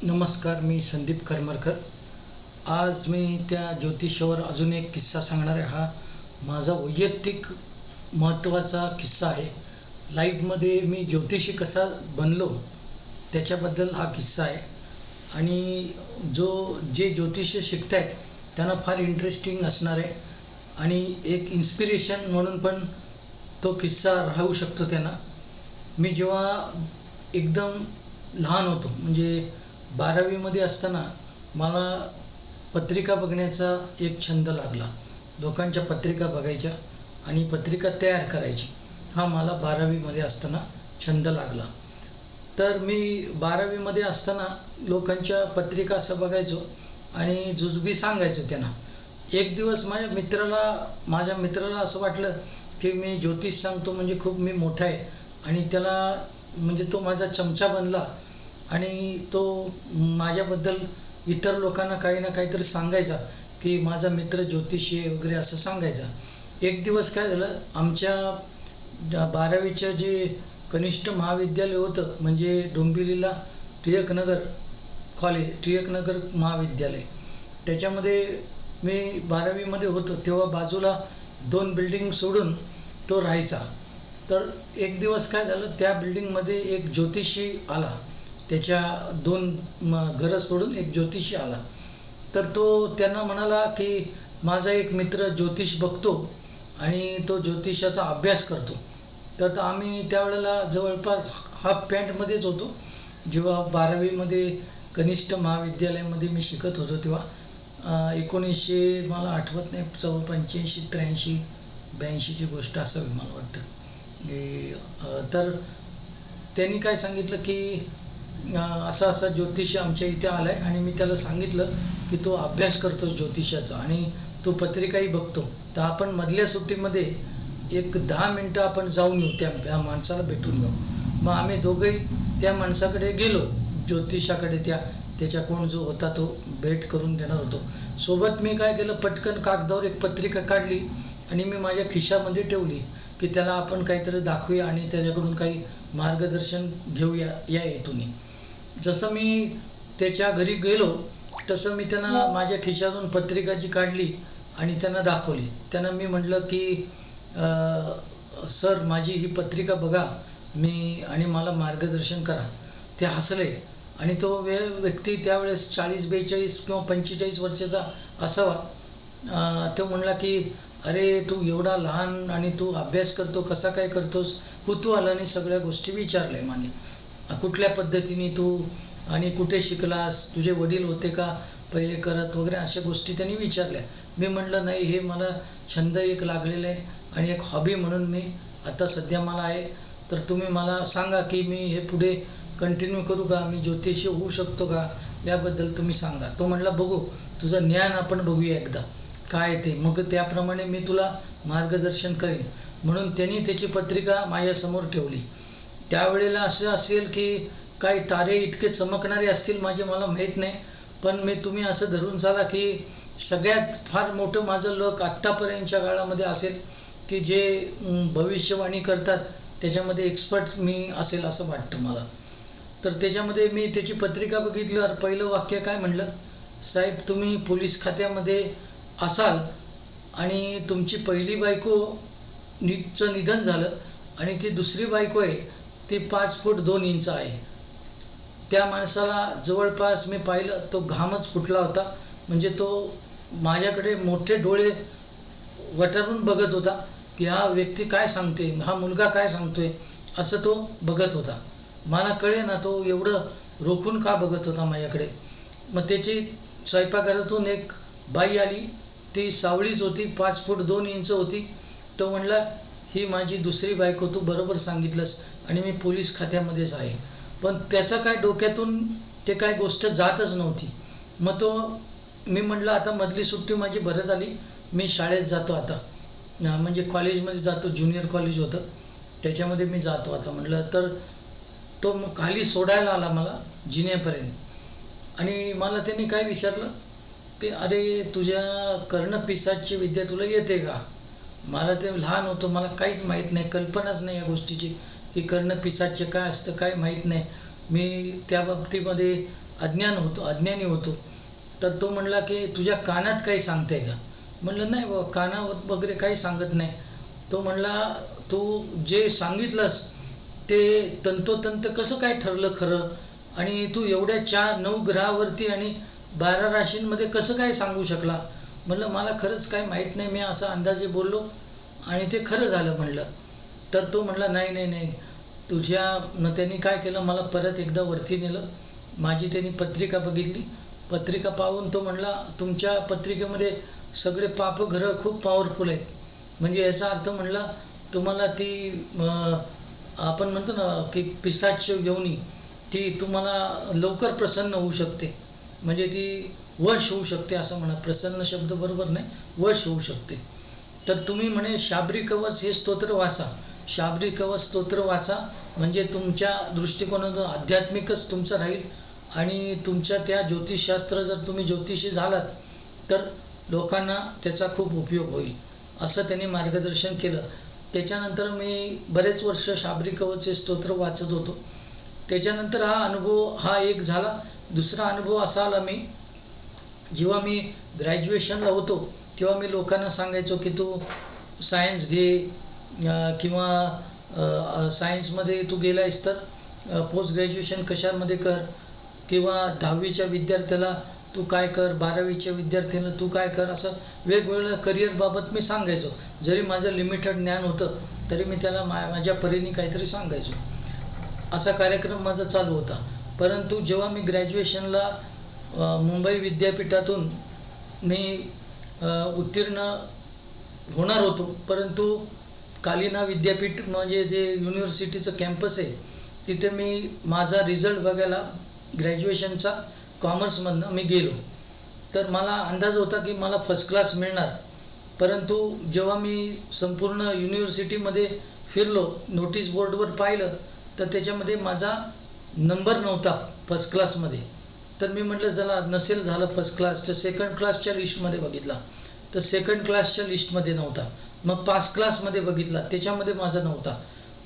नमस्कार, मी संदीप करमरकर. आज मी त्या ज्योतिषावर अजून एक किस्सा सांगणार आहे. हा माझा वैयक्तिक महत्त्वाचा किस्सा आहे. लाईफमध्ये मी ज्योतिषी कसा बनलो त्याच्याबद्दल हा किस्सा आहे. आणि जे ज्योतिष शिकत आहेत त्यांना फार इंटरेस्टिंग असणार आहे आणि एक इन्स्पिरेशन म्हणून पण तो किस्सा राहू शकतो त्यांना. मी जेव्हा एकदम लहान होतो, म्हणजे 12वीमध्ये असताना मला पत्रिका बघण्याचा एक छंद लागला. लोकांच्या पत्रिका बघायच्या आणि पत्रिका तयार करायची, हा मला 12वीमध्ये असताना छंद लागला. तर मी 12वीमध्ये असताना लोकांच्या पत्रिका असं बघायचो आणि जुजबी सांगायचो त्यांना. एक दिवस माझ्या मित्राला असं वाटलं की मी ज्योतिष सांगतो म्हणजे खूप मी मोठा आहे, आणि त्याला म्हणजे तो माझा चमचा बनला आणि तो माझ्याबद्दल इतर लोकांना काही ना काहीतरी सांगायचा की माझा मित्र ज्योतिषी आहे वगैरे असं सांगायचा. एक दिवस काय झालं, आमच्या 12वीचं जे कनिष्ठ महाविद्यालय होतं, म्हणजे डोंबिवलीला टिळकनगर महाविद्यालय, त्याच्यामध्ये मी 12वीमध्ये होतो तेव्हा बाजूला 2 बिल्डिंग सोडून तो राहायचा. तर एक दिवस काय झालं, त्या बिल्डिंगमध्ये एक ज्योतिषी आला. त्याच्या 2 घरं सोडून एक ज्योतिषी आला. तर तो त्यांना म्हणाला की माझा एक मित्र ज्योतिष बघतो आणि तो ज्योतिषाचा अभ्यास करतो. तर आम्ही त्यावेळेला जवळपास हाफ पॅन्टमध्येच होतो. जेव्हा 12वीमध्ये कनिष्ठ महाविद्यालयामध्ये मी शिकत होतो तेव्हा 1900 मला आठवत नाही, 85 83 82ची गोष्ट असावी मला वाटतं. तर त्यांनी काय सांगितलं की असा ज्योतिषी आमच्या इथे आलाय आणि मी त्याला सांगितलं की तो अभ्यास करतो ज्योतिषाचा आणि तो पत्रिकाही बघतो, तर आपण मधल्या सुट्टीमध्ये एक 10 मिनिटं आपण जाऊन येऊ, त्या माणसाला भेटून घेऊ. मग आम्ही दोघेही त्या माणसाकडे गेलो, ज्योतिषाकडे. त्याच्या कोण जो होता तो भेट करून देणार होतो. सोबत मी काय केलं, पटकन कागदावर एक पत्रिका काढली आणि मी माझ्या खिशामध्ये ठेवली की त्याला आपण काहीतरी दाखवूया आणि त्याच्याकडून काही मार्गदर्शन घेऊया या हेतूने. जसं मी त्याच्या घरी गेलो तसं मी त्यांना माझ्या खिशातून पत्रिका जी काढली आणि त्यांना दाखवली. त्यांना मी म्हटलं की सर, माझी ही पत्रिका बघा मी आणि मला मार्गदर्शन करा. ते हसले आणि तो व्यक्ती त्यावेळेस 40 42 किंवा 45 वर्षाचा असावा. तो म्हणला की अरे, तू एवढा लहान आणि तू अभ्यास करतो, कसा काय करतोस? कुतूहलाने सगळ्या गोष्टी विचारल्या माने. कुठल्या पद्धतीने तू आणि कुठे शिकलास, तुझे वडील होते का पहिले करत वगैरे, अशा गोष्टी त्यांनी विचारल्या. मी म्हटलं नाही, हे मला छंद एक लागलेला आहे आणि एक हॉबी म्हणून मी आता सध्या मला आहे. तर तुम्ही मला सांगा की मी हे पुढे कंटिन्यू करू का, मी ज्योतिषी होऊ शकतो का, याबद्दल तुम्ही सांगा. तो म्हणला बघू, तुझं ज्ञान आपण बघूया एकदा काय ते, मग त्याप्रमाणे मी तुला मार्गदर्शन करेन. म्हणून त्यांनी त्याची पत्रिका माझ्यासमोर ठेवली. त्यावेळेला असं असेल की काही तारे इतके चमकणारे असतील माझे, मला माहीत नाही, पण तुम्ही असं धरून चाला की सगळ्यात फार मोठं माझं लक आत्तापर्यंतच्या काळामध्ये असेल की जे भविष्यवाणी करतात त्याच्यामध्ये एक्सपर्ट मी असेल असं वाटतं मला. तर त्याच्यामध्ये मी त्याची पत्रिका बघितल्यावर पहिलं वाक्य काय म्हणलं, साहेब तुम्ही पोलीस खात्यामध्ये असाल आणि तुमची पहिली बायको चं निधन झालं आणि ती दुसरी बायको आहे ती 5 फूट 2 इंच आहे. त्या माणसाला जवळपास मी पाहिलं, तो घामच फुटला होता. म्हणजे तो माझ्याकडे मोठे डोळे वटारून बघत होता की हा व्यक्ती काय सांगते, हा मुलगा काय सांगतोय, असं तो बघत होता. मला कळे ना तो एवढं रोखून का बघत होता माझ्याकडे. मग त्याची स्वयंपाकघरातून एक बाई आली, ती सावळीच होती, 5 फूट 2 इंच होती. तो म्हणला ही माझी दुसरी बायको, तू बरोबर सांगितलंस आणि मी पोलीस खात्यामध्येच आहे. पण त्याचं काय डोक्यातून ते काय गोष्ट जातच नव्हती. मग मी म्हटलं आता मधली सुट्टी माझी बरं झाली, मी शाळेत जातो आता, म्हणजे कॉलेजमध्ये जातो, ज्युनियर कॉलेज होतं त्याच्यामध्ये मी जातो आता म्हटलं. तर तो खाली सोडायला आला मला जिन्यापर्यंत आणि मला त्यांनी काय विचारलं की अरे, तुझ्या कर्णपिशाची विद्या तुला येते का? मला ते लहान होतो, मला काहीच माहीत नाही, कल्पनाच नाही या गोष्टीची की कर्णपिशाच काय असतं, काय माहीत नाही. मी त्या बाबतीमध्ये अज्ञानी होतो. तर तो म्हणला की तुझ्या कानात काही सांगते का? म्हणलं नाही बाबा, कानावर वगैरे काही सांगत नाही. तो म्हणला तू जे सांगितलंस ते तंतोतंत कसं काय ठरलं खरं, आणि तू एवढ्या 9 ग्रहावरती आणि 12 राशींमध्ये कसं काय सांगू शकला? म्हणलं मला खरंच काही माहीत नाही, मी असं अंदाजे बोललो आणि ते खरं झालं म्हणलं. तर तो म्हणला नाही नाही नाही, मग त्यांनी काय केलं, मला परत एकदा वरती नेलं. माझी त्यांनी पत्रिका बघितली. पत्रिका पाहून तो म्हणला तुमच्या पत्रिकेमध्ये सगळे पापग्रह खूप पॉवरफुल आहेत. म्हणजे याचा अर्थ म्हणला तुम्हाला ती आपण म्हणतो ना की पिशाच योनी, ती तुम्हाला लवकर प्रसन्न होऊ शकते. म्हणजे ती वश होऊ शकते असं म्हणा. प्रसन्न शब्द बरोबर नाही, वश होऊ शकते. तर तुम्ही म्हणे शाबरी कवच हे स्तोत्र वाचा. शाबरी कवच स्तोत्र वाचा म्हणजे तुमच्या दृष्टिकोनातून आध्यात्मिकच तुमचं राहील. आणि तुमच्या त्या ज्योतिषशास्त्र, जर तुम्ही ज्योतिषी झालात तर लोकांना त्याचा खूप उपयोग होईल, असं त्यांनी मार्गदर्शन केलं. त्याच्यानंतर मी बरेच वर्ष शाबरी कवच स्तोत्र वाचत होतो. त्याच्यानंतर हा अनुभव हा एक झाला. दुसरा अनुभव असा आला, जेव्हा मी ग्रॅज्युएशनला होतो तेव्हा मी लोकांना सांगायचो की तू सायन्स घे, किंवा सायन्समध्ये तू गेलायस तर पोस्ट ग्रॅज्युएशन कशामध्ये कर, किंवा 10वीच्या विद्यार्थ्याला तू काय कर, 12वीच्या विद्यार्थ्याला तू काय कर, असं वेगवेगळ्या करिअरबाबत मी सांगायचो. जरी माझं लिमिटेड ज्ञान होतं तरी मी त्याला माझ्या परीने काहीतरी सांगायचो. असा कार्यक्रम माझा चालू होता. परंतु जेव्हा मी ग्रॅज्युएशनला मुंबई विद्यापीठातून मी उत्तीर्ण होणार होतो, परंतु कालिना विद्यापीठ म्हणजे जे युनिव्हर्सिटीचं कॅम्पस आहे तिथे मी माझा रिझल्ट बघायला ग्रॅज्युएशनचा कॉमर्समधनं मी गेलो. तर मला अंदाज होता की मला फर्स्ट क्लास मिळणार. परंतु जेव्हा मी संपूर्ण युनिव्हर्सिटीमध्ये फिरलो, नोटीस बोर्डवर पाहिलं तर त्याच्यामध्ये माझा नंबर नव्हता फर्स्ट क्लासमध्ये. तर मी म्हटलं चला नसेल झालं फर्स्ट क्लास, तर सेकंड क्लासच्या लिस्टमध्ये बघितला तर सेकंड क्लासच्या लिस्टमध्ये नव्हता. मग पास क्लासमध्ये बघितला, त्याच्यामध्ये माझा नव्हता.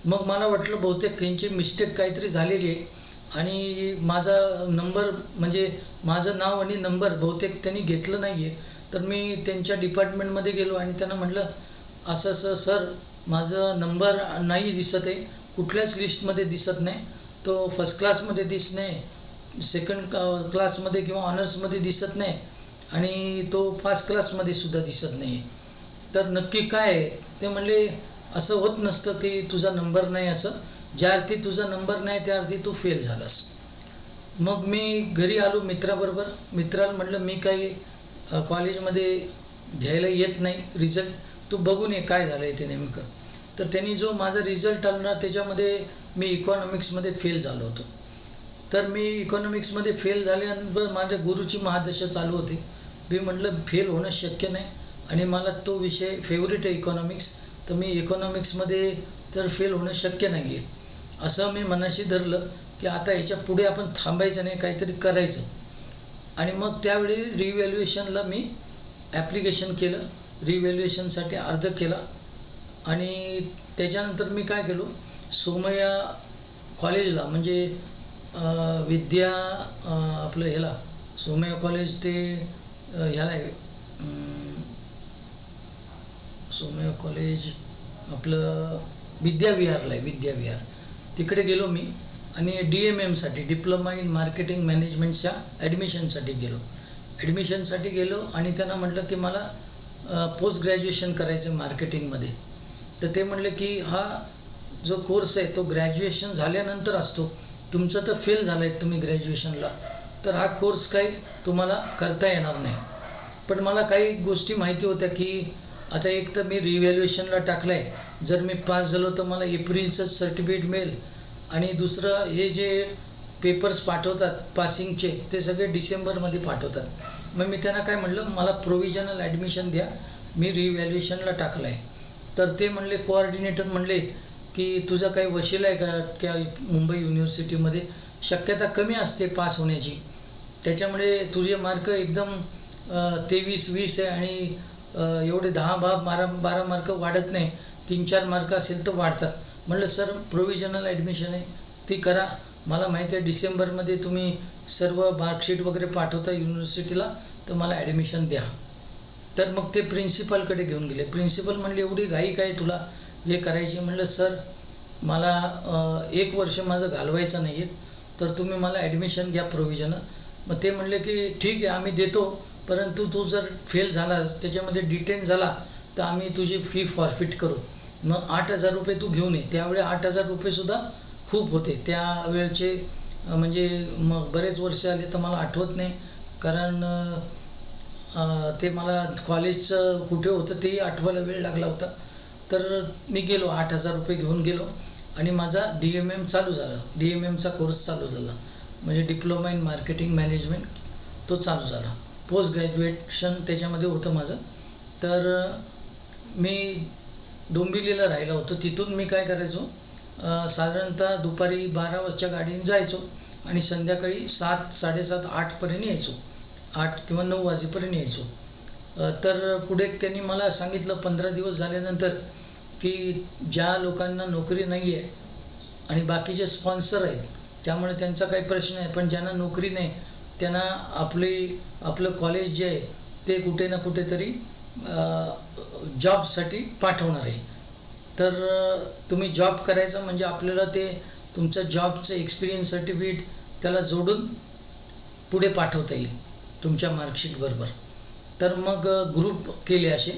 मग मला वाटलं बहुतेक यांची मिस्टेक काहीतरी झालेली आहे आणि माझा नंबर म्हणजे माझं नाव आणि नंबर बहुतेक त्यांनी घेतलं नाही आहे. तर मी त्यांच्या डिपार्टमेंटमध्ये गेलो आणि त्यांना म्हटलं असं असं सर, माझं नंबर नाही दिसत आहे, कुठल्याच लिस्टमध्ये दिसत नाही. तो फर्स्ट क्लासमध्ये दिसत नाही, सेकंड क्लासमध्ये किंवा ऑनर्समध्ये दिसत नाही, आणि तो फर्स्ट क्लासमध्ये सुद्धा दिसत नाही. तर नक्की काय आहे? ते म्हणले असं होत नसतं की तुझा नंबर नाही, असं ज्या अर्थी तुझा नंबर नाही त्या अर्थी तू फेल झालास. मग मी घरी आलो मित्राबरोबर. मित्राला म्हटलं मी काही कॉलेजमध्ये घ्यायला येत नाही रिझल्ट, तू बघून ये काय झालं आहे ते नेमकं. तर त्यांनी जो माझा रिझल्ट आला ना त्याच्यामध्ये मी इकॉनॉमिक्समध्ये फेल झालो होतो. तर मी इकॉनॉमिक्समध्ये फेल झाल्यानंतर माझ्या गुरुची महादशा चालू होती. मी म्हटलं फेल होणं शक्य नाही आणि मला तो विषय फेवरेट आहे इकॉनॉमिक्स, तर मी इकॉनॉमिक्समध्ये तर फेल होणं शक्य नाही आहे. असं मी मनाशी धरलं की आता ह्याच्या पुढे आपण थांबायचं नाही, काहीतरी करायचं. आणि मग त्यावेळी रिव्हॅल्युएशनला मी ॲप्लिकेशन केलं, रिव्हॅल्युएशनसाठी अर्ज केला. आणि त्याच्यानंतर मी काय केलो, सोमय्या कॉलेजला म्हणजे आपलं ह्याला सोमय्या कॉलेज ते ह्याला आहे, सोमय्या कॉलेज आपलं विद्याविहारला आहे, विद्याविहार, तिकडे गेलो मी. आणि DMMसाठी डिप्लोमा इन मार्केटिंग मॅनेजमेंटच्या ॲडमिशनसाठी गेलो. आणि त्यांना म्हटलं की मला पोस्ट ग्रॅज्युएशन करायचं मार्केटिंगमध्ये. तर ते म्हणले की हा जो कोर्स आहे तो ग्रॅज्युएशन झाल्यानंतर असतो, तुमचं तर फेल झालं आहे तुम्ही ग्रॅज्युएशनला, तर हा कोर्स काही तुम्हाला करता येणार नाही. पण मला काही गोष्टी माहिती होत्या की आता एक तर मी रिव्हॅल्युएशनला टाकलं आहे, जर मी पास झालो तर मला एप्रिलचं सर्टिफिकेट मिळेल, आणि दुसरं हे जे पेपर्स पाठवतात पासिंगचे ते सगळे डिसेंबरमध्ये पाठवतात. मग मी त्यांना काय म्हटलं, मला प्रोव्हिजनल ॲडमिशन द्या, मी रिव्हॅल्युएशनला टाकलं आहे. तर ते म्हणले, कोऑर्डिनेटर म्हणले की तुझा काही वशील आहे का क्या मुंबई युनिव्हर्सिटीमध्ये, शक्यता कमी असते पास होण्याची, त्याच्यामुळे तुझे मार्क एकदम 23-20 आहे आणि एवढे 10-12 मार्क वाढत नाही, 3-4 मार्क असेल तर वाढतात. म्हटलं सर प्रोव्हिजनल ॲडमिशन आहे ती करा, मला माहिती आहे डिसेंबरमध्ये तुम्ही सर्व मार्कशीट वगैरे पाठवता युनिव्हर्सिटीला, तर मला ॲडमिशन द्या. तर मग ते प्रिन्सिपलकडे घेऊन गेले. प्रिन्सिपल म्हणले एवढी घाई काय तुला हे करायची? म्हणलं सर मला 1 वर्ष माझं घालवायचं नाही आहे, तर तुम्ही मला ॲडमिशन घ्या प्रोव्हिजनल. मग ते म्हणले की ठीक आहे आम्ही देतो, परंतु तू जर फेल झालास, त्याच्यामध्ये डिटेन झाला, तर आम्ही तुझी फी फॉरफिट करू. मग 8,000 रुपये तू घेऊन ये. त्यावेळी 8,000 रुपयेसुद्धा खूप होते त्यावेळचे. म्हणजे मग बरेच वर्ष आले तर मला आठवत नाही, कारण ते मला कॉलेजचं कुठे होतं तेही आठवायला वेळ लागला होता. तर मी गेलो 8,000 रुपये घेऊन गेलो आणि माझा DMM चालू झाला. DMMचा कोर्स चालू झाला, म्हणजे डिप्लोमा इन मार्केटिंग मॅनेजमेंट, तो चालू झाला. पोस्ट ग्रॅज्युएशन त्याच्यामध्ये होतं माझं. तर मी डोंबिवलीला राहिला होतो. तिथून मी काय करायचो, साधारणतः दुपारी 12 वाजता गाडीने जायचो आणि संध्याकाळी 7, 7:30, 8पर्यंत यायचो. 8 किंवा 9 वाजेपर्यंत यायचो. तर पुढे त्यांनी मला सांगितलं 15 दिवस झाल्यानंतर की ज्या लोकांना नोकरी नाही आहे आणि बाकीचे स्पॉन्सर आहेत त्यामुळे त्यांचा काही प्रश्न आहे, पण ज्यांना नोकरी नाही त्यांना आपलं कॉलेज जे आहे ते कुठे ना कुठेतरी जॉबसाठी पाठवणार आहे. तर तुम्ही जॉब करायचा म्हणजे आपल्याला ते तुमचं जॉबचं एक्सपिरियन्स सर्टिफिकेट त्याला जोडून पुढे पाठवता येईल तुमच्या मार्कशीट बरोबर. तर मग ग्रुप केले असे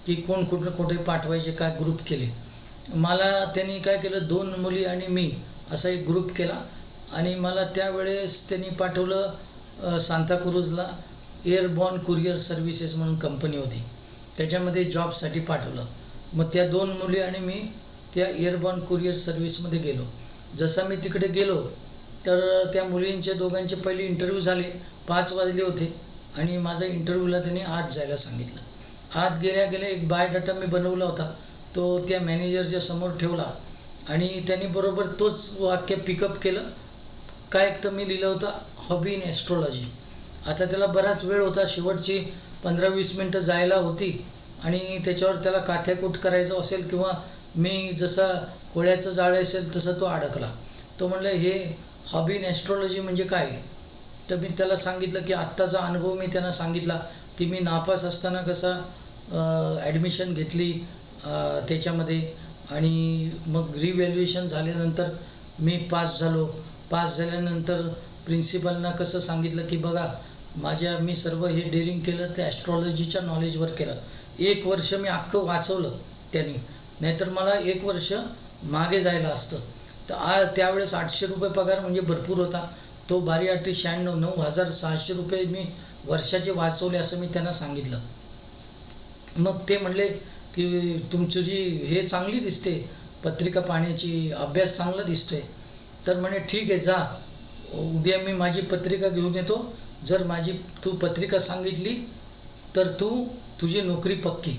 की कोण कुठे पाठवायचे, काय ग्रुप केले. मला त्यांनी काय केलं, 2 मुली आणि मी असा एक ग्रुप केला आणि मला त्यावेळेस त्यांनी पाठवलं सांताक्रूजला. एअरबॉर्न कुरिअर सर्व्हिसेस म्हणून कंपनी होती, त्याच्यामध्ये जॉबसाठी पाठवलं. मग त्या 2 मुली आणि मी त्या एअरबॉर्न कुरिअर सर्व्हिसमध्ये गेलो. जसा मी तिकडे गेलो तर त्या मुलींचे दोघांचे पहिले इंटरव्ह्यू झाले. 5 वाजले होते आणि माझा इंटरव्ह्यूला त्यांनी आत जायला सांगितलं. आत गेल्या गेल्या एक बायोडाटा मी बनवला होता, तो त्या मॅनेजरच्या समोर ठेवला आणि त्यांनी बरोबर तोच वाक्य पिकअप केलं. काय तर मी लिहिलं होतं हॉबी इन ॲस्ट्रॉलॉजी. आता त्याला बराच वेळ होता, शेवटची 15-20 मिनटं जायला होती आणि त्याच्यावर त्याला काथ्याकूट करायचं असेल किंवा मी जसा कोळ्याचं जाळं असेल तसं तो अडकला. तो म्हणलं हे हॉबी इन ॲस्ट्रॉलॉजी म्हणजे काय? तर मी त्याला सांगितलं की आत्ताचा अनुभव मी त्यांना सांगितला की मी नापास असताना कसा ॲडमिशन घेतली त्याच्यामध्ये आणि मग रिव्हॅल्युएशन झाल्यानंतर मी पास झालो. पास झाल्यानंतर प्रिन्सिपलना कसं सांगितलं की बघा मी सर्व हे डेअरिंग केलं ते ॲस्ट्रॉलॉजीच्या नॉलेजवर केलं. 1 वर्ष मी अख्खं वाचवलं त्यांनी, नाहीतर मला 1 वर्ष मागे जायला असतं. तर आज त्यावेळेस 800 रुपये पगार म्हणजे भरपूर होता. तो 12×8 = 9,600 रुपये मी वर्षाचे वाचवले असं मी त्यांना सांगितलं. मग ते म्हणले की तुमची जी हे चांगली दिसते पत्रिका पाहण्याची, अभ्यास चांगला दिसतोय. तर म्हणे ठीक आहे जा, उद्या मी माझी पत्रिका घेऊन येतो. जर तू पत्रिका सांगितली तर तुझी नोकरी पक्की,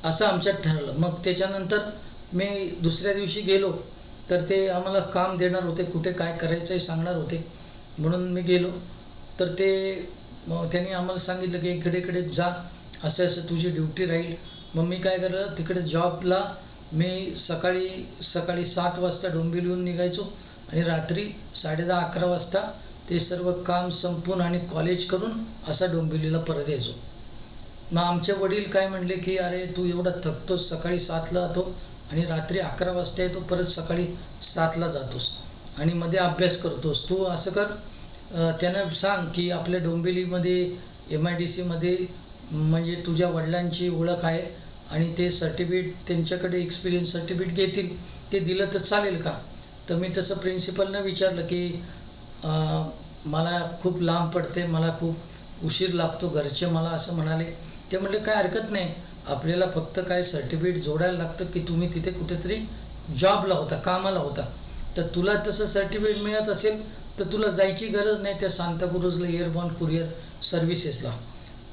असं आमच्यात ठरलं. मग त्याच्यानंतर मी दुसऱ्या दिवशी गेलो तर ते आम्हाला काम देणार होते, कुठे काय करायचं आहे सांगणार होते. म्हणून मी गेलो तर त्यांनी आम्हाला सांगितलं की इकडे जा, असं असं तुझी ड्युटी राहील. मग मी काय केलं, तिकडे जॉबला मी सकाळी 7 वाजता डोंबिवलीहून निघायचो आणि रात्री 10:30-11 वाजता ते सर्व काम संपून आणि कॉलेज करून असा डोंबिवलीला परत यायचो. मग आमचे वडील काय म्हणले की अरे तू एवढा थकतोस, सकाळी 7ला जातो आणि रात्री 11 वाजता येतो, परत सकाळी 7ला जातोस आणि मध्ये अभ्यास करतोस. तू असं कर, त्यांना सांग की आपल्या डोंबिवलीमध्ये MIDC मध्ये म्हणजे तुझ्या वडिलांची ओळख आहे आणि ते सर्टिफिकेट त्यांच्याकडे एक्सपिरियन्स सर्टिफिकेट घेतील, ते दिलं तर चालेल का? तर मी तसं प्रिन्सिपलनं विचारलं की मला खूप लांब पडते, मला खूप उशीर लागतो, घरचे मला असं म्हणाले. ते म्हणले काय हरकत नाही, आपल्याला फक्त काय सर्टिफिकेट जोडायला लागतं की तुम्ही तिथे कुठेतरी जॉबला होता, कामाला होता. तर तुला तसं सर्टिफिकेट मिळत असेल तर तुला जायची गरज नाही त्या सांताक्रूजला एअरबॉर्न कुरिअर सर्व्हिसेसला.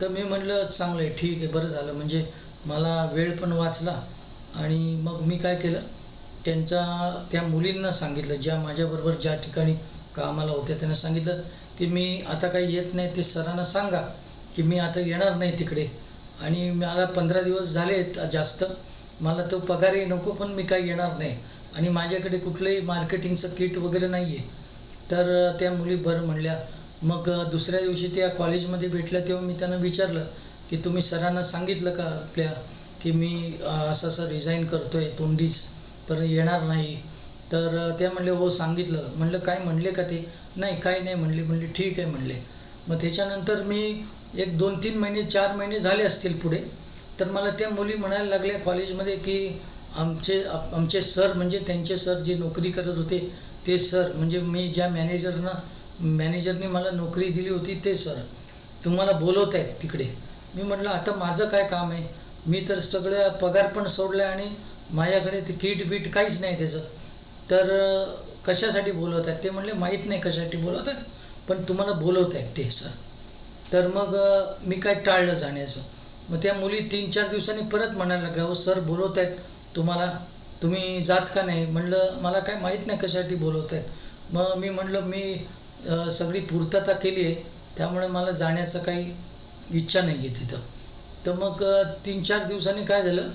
तर मी म्हणलं चांगलं आहे, ठीक आहे, बरं झालं, म्हणजे मला वेळ पण वाचला. आणि मग मी काय केलं, त्या मुलींना सांगितलं, ज्या माझ्याबरोबर ज्या ठिकाणी कामाला होत्या, त्यांना सांगितलं की मी आता काही येत नाही, ते सरांना सांगा की मी आता येणार नाही तिकडे आणि मला 15 दिवस झाले जास्त, मला तो पगारही नको पण मी काही येणार नाही आणि माझ्याकडे कुठलंही मार्केटिंगचं किट वगैरे नाही आहे. तर त्या मुली बरं म्हणल्या. मग दुसऱ्या दिवशी त्या कॉलेजमध्ये भेटल्या तेव्हा मी त्यांना विचारलं की तुम्ही सरांना सांगितलं का आपल्या की मी असं असं रिझाईन करतोय, तोंडीच पण येणार नाही. तर त्या म्हणले हो सांगितलं. म्हणलं काय म्हणले का ते? नाही काय नाही म्हणले. म्हणले ठीक आहे म्हणले. मग त्याच्यानंतर मी एक 2-3 महिने 4 महिने झाले असतील पुढे, तर मला त्या मुली म्हणायला लागल्या कॉलेजमध्ये की आमचे सर म्हणजे त्यांचे सर जे नोकरी करत होते ते सर म्हणजे मी ज्या मॅनेजरने मला नोकरी दिली होती ते सर तुम्हाला बोलवत आहेत तिकडे. मी म्हटलं आता माझं काय काम आहे, मी तर सगळं पगार पण सोडलं आणि माझ्याकडे ते किट बीट काहीच नाही त्याचं, तर कशासाठी बोलवत आहेत? ते म्हणले माहीत नाही कशासाठी बोलवत आहेत, पण तुम्हाला बोलवत आहेत ते सर. तर मग मी काय टाळलं जाण्याचं. मग त्या मुली 3-4 दिवसांनी परत म्हणायला लागल्या हो सर बोलवत आहेत तुम्हाला, तुम्ही जात का नाही? म्हणलं मला काय माहीत नाही कशासाठी बोलवत आहेत. मग मी म्हणलं मी सगळी पूर्तता केली आहे, त्यामुळे मला जाण्याचं काही इच्छा नाही आहे तिथं. तर मग 3-4 दिवसांनी काय झालं,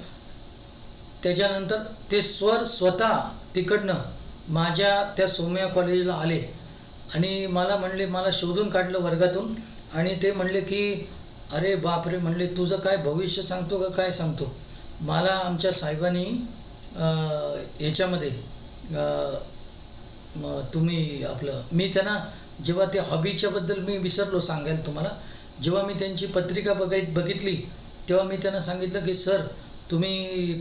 त्याच्यानंतर ते स्वतः तिकडनं माझ्या त्या सोमय्या कॉलेजला आले आणि मला म्हणले, मला शोधून काढलं वर्गातून आणि ते म्हणले की अरे बापरे म्हणले तुझं काय भविष्य सांगतो का काय सांगतो. मला आमच्या साहेबांनी याच्यामध्ये तुम्ही आपलं मी त्यांना जेव्हा ते हॉबीच्याबद्दल मी विसरलो सांगायला तुम्हाला, जेव्हा मी त्यांची पत्रिका बघितली तेव्हा मी त्यांना सांगितलं की सर तुम्ही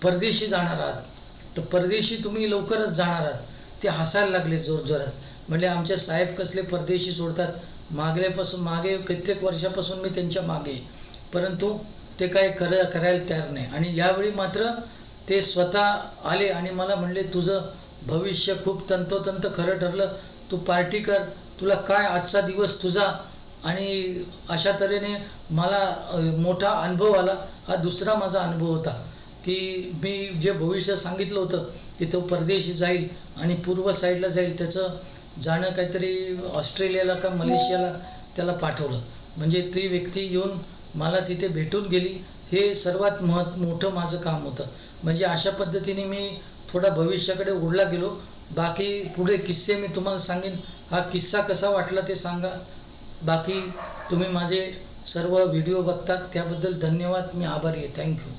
परदेशी जाणार आहात, तर परदेशी तुम्ही लवकरच जाणार आहात. ते हसायला लागले जोरजोरात. म्हणजे आमचे साहेब कसले परदेशी सोडतात, मागे कित्येक वर्षापासून मी त्यांच्या मागे, परंतु ते काय करायला तयार नाही. आणि यावेळी मात्र ते स्वतः आले आणि मला म्हणले तुझं भविष्य खूप तंतोतंत खरं ठरलं, तू पार्टी कर, तुला काय आजचा दिवस तुझा. आणि अशा तऱ्हेने मला मोठा अनुभव आला. हा दुसरा माझा अनुभव होता की मी जे भविष्य सांगितलं होतं की तो परदेशी जाईल आणि पूर्व साईडला जाईल, त्याचं जाणं काहीतरी ऑस्ट्रेलियाला का मलेशियाला त्याला पाठवलं. म्हणजे ती व्यक्ती येऊन मला तिथे भेटून गेली. हे सर्वात मोठं माझं काम होतं. म्हणजे अशा पद्धतीने मी थोडा भविष्याकडे ओढला गेलो. बाकी पुढे किस्से मी तुम्हाला सांगेन. हा किस्सा कसा वाटला ते सांगा. बाकी तुम्ही माझे सर्व व्हिडिओ बघतात त्याबद्दल धन्यवाद. मी आभारी आहे. थँक्यू.